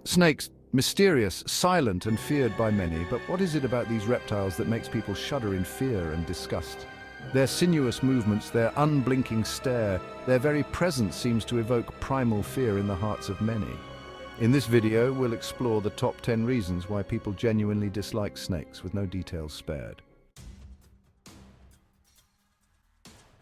Snakes, mysterious, silent and feared by many, but what is it about these reptiles that makes people shudder in fear and disgust? Their sinuous movements, their unblinking stare, their very presence seems to evoke primal fear in the hearts of many. In this video, we'll explore the top 10 reasons why people genuinely dislike snakes, with no details spared.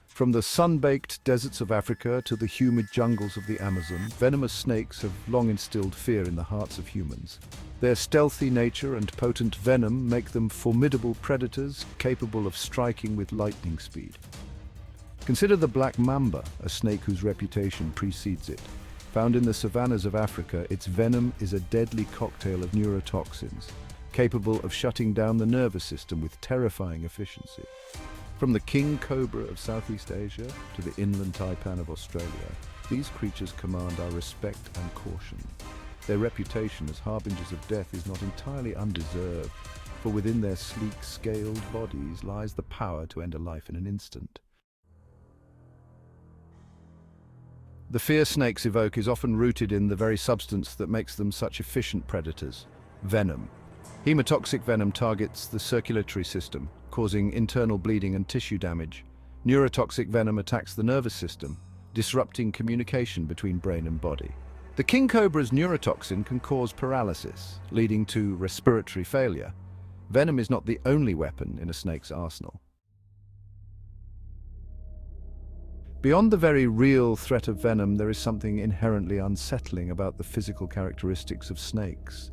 From the sun-baked deserts of Africa to the humid jungles of the Amazon, venomous snakes have long instilled fear in the hearts of humans. Their stealthy nature and potent venom make them formidable predators capable of striking with lightning speed. Consider the black mamba, a snake whose reputation precedes it. Found in the savannas of Africa, its venom is a deadly cocktail of neurotoxins, capable of shutting down the nervous system with terrifying efficiency. From the king cobra of Southeast Asia to the inland taipan of Australia, these creatures command our respect and caution. Their reputation as harbingers of death is not entirely undeserved, for within their sleek, scaled bodies lies the power to end a life in an instant. The fear snakes evoke is often rooted in the very substance that makes them such efficient predators: venom. Hemotoxic venom targets the circulatory system, causing internal bleeding and tissue damage. Neurotoxic venom attacks the nervous system, disrupting communication between brain and body. The king cobra's neurotoxin can cause paralysis, leading to respiratory failure. Venom is not the only weapon in a snake's arsenal. Beyond the very real threat of venom, there is something inherently unsettling about the physical characteristics of snakes.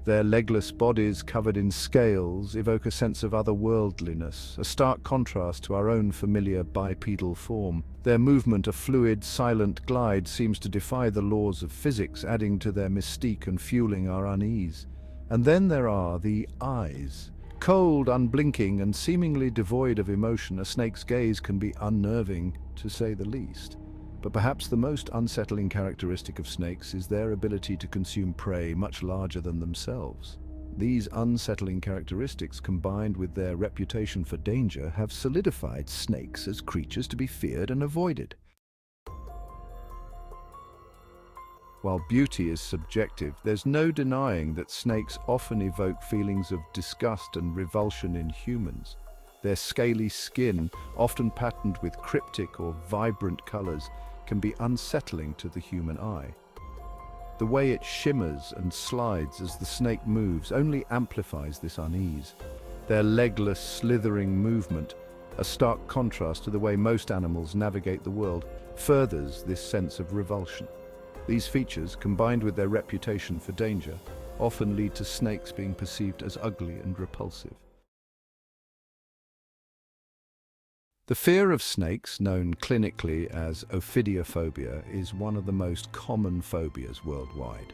Their legless bodies covered in scales evoke a sense of otherworldliness, a stark contrast to our own familiar bipedal form. Their movement, a fluid, silent glide, seems to defy the laws of physics, adding to their mystique and fueling our unease. And then there are the eyes. Cold, unblinking, and seemingly devoid of emotion, a snake's gaze can be unnerving, to say the least. But perhaps the most unsettling characteristic of snakes is their ability to consume prey much larger than themselves. These unsettling characteristics, combined with their reputation for danger, have solidified snakes as creatures to be feared and avoided. While beauty is subjective, there's no denying that snakes often evoke feelings of disgust and revulsion in humans. Their scaly skin, often patterned with cryptic or vibrant colors, can be unsettling to the human eye. The way it shimmers and slides as the snake moves only amplifies this unease. Their legless, slithering movement, a stark contrast to the way most animals navigate the world, furthers this sense of revulsion. These features, combined with their reputation for danger, often lead to snakes being perceived as ugly and repulsive. The fear of snakes, known clinically as ophidiophobia, is one of the most common phobias worldwide.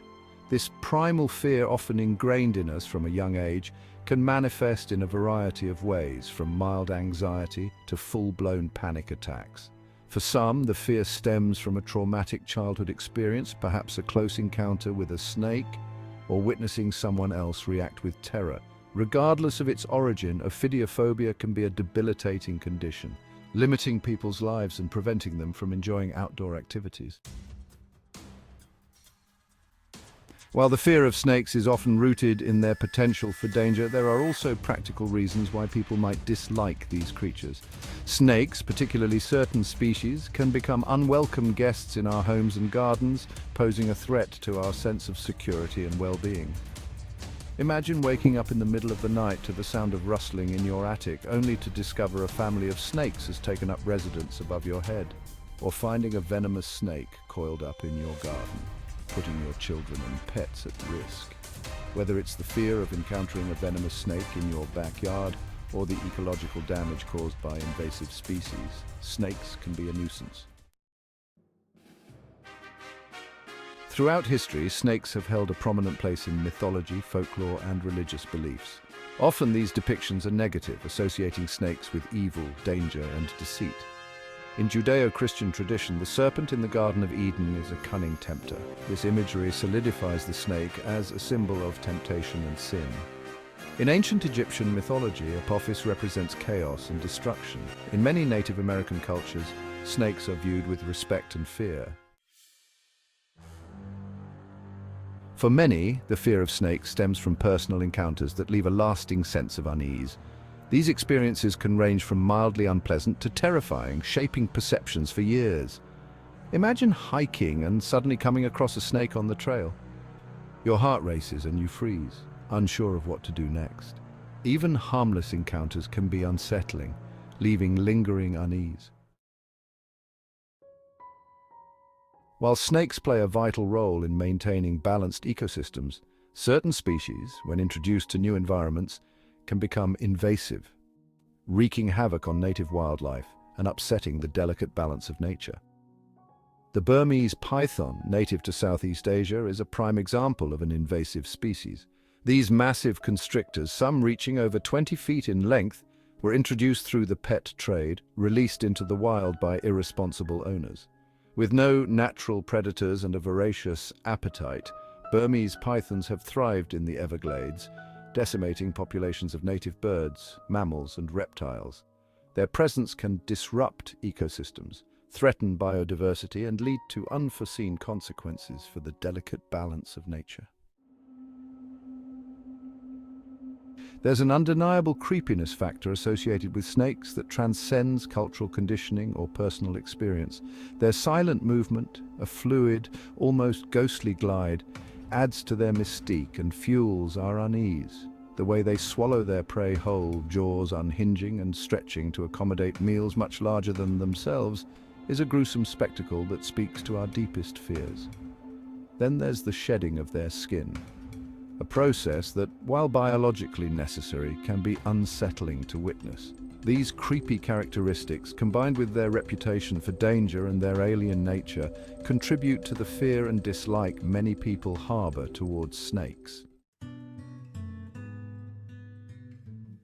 This primal fear, often ingrained in us from a young age, can manifest in a variety of ways, from mild anxiety to full-blown panic attacks. For some, the fear stems from a traumatic childhood experience, perhaps a close encounter with a snake, or witnessing someone else react with terror. Regardless of its origin, ophidiophobia can be a debilitating condition, limiting people's lives and preventing them from enjoying outdoor activities. While the fear of snakes is often rooted in their potential for danger, there are also practical reasons why people might dislike these creatures. Snakes, particularly certain species, can become unwelcome guests in our homes and gardens, posing a threat to our sense of security and well-being. Imagine waking up in the middle of the night to the sound of rustling in your attic, only to discover a family of snakes has taken up residence above your head, or finding a venomous snake coiled up in your garden, putting your children and pets at risk. Whether it's the fear of encountering a venomous snake in your backyard or the ecological damage caused by invasive species, snakes can be a nuisance. Throughout history, snakes have held a prominent place in mythology, folklore, and religious beliefs. Often these depictions are negative, associating snakes with evil, danger, and deceit. In Judeo-Christian tradition, the serpent in the Garden of Eden is a cunning tempter. This imagery solidifies the snake as a symbol of temptation and sin. In ancient Egyptian mythology, Apophis represents chaos and destruction. In many Native American cultures, snakes are viewed with respect and fear. For many, the fear of snakes stems from personal encounters that leave a lasting sense of unease. These experiences can range from mildly unpleasant to terrifying, shaping perceptions for years. Imagine hiking and suddenly coming across a snake on the trail. Your heart races and you freeze, unsure of what to do next. Even harmless encounters can be unsettling, leaving lingering unease. While snakes play a vital role in maintaining balanced ecosystems, certain species, when introduced to new environments, can become invasive, wreaking havoc on native wildlife and upsetting the delicate balance of nature. The Burmese python, native to Southeast Asia, is a prime example of an invasive species. These massive constrictors, some reaching over 20 feet in length, were introduced through the pet trade, released into the wild by irresponsible owners. With no natural predators and a voracious appetite, Burmese pythons have thrived in the Everglades, decimating populations of native birds, mammals, and reptiles. Their presence can disrupt ecosystems, threaten biodiversity, and lead to unforeseen consequences for the delicate balance of nature. There's an undeniable creepiness factor associated with snakes that transcends cultural conditioning or personal experience. Their silent movement, a fluid, almost ghostly glide, adds to their mystique and fuels our unease. The way they swallow their prey whole, jaws unhinging and stretching to accommodate meals much larger than themselves, is a gruesome spectacle that speaks to our deepest fears. Then there's the shedding of their skin, a process that, while biologically necessary, can be unsettling to witness. These creepy characteristics, combined with their reputation for danger and their alien nature, contribute to the fear and dislike many people harbor towards snakes.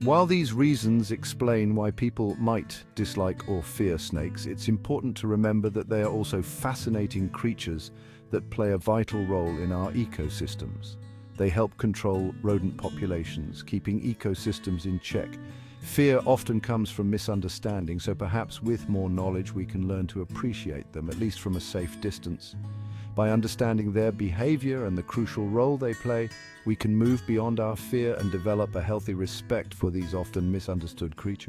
While these reasons explain why people might dislike or fear snakes, it's important to remember that they are also fascinating creatures that play a vital role in our ecosystems. They help control rodent populations, keeping ecosystems in check. Fear often comes from misunderstanding, so perhaps with more knowledge we can learn to appreciate them, at least from a safe distance. By understanding their behavior and the crucial role they play, we can move beyond our fear and develop a healthy respect for these often misunderstood creatures.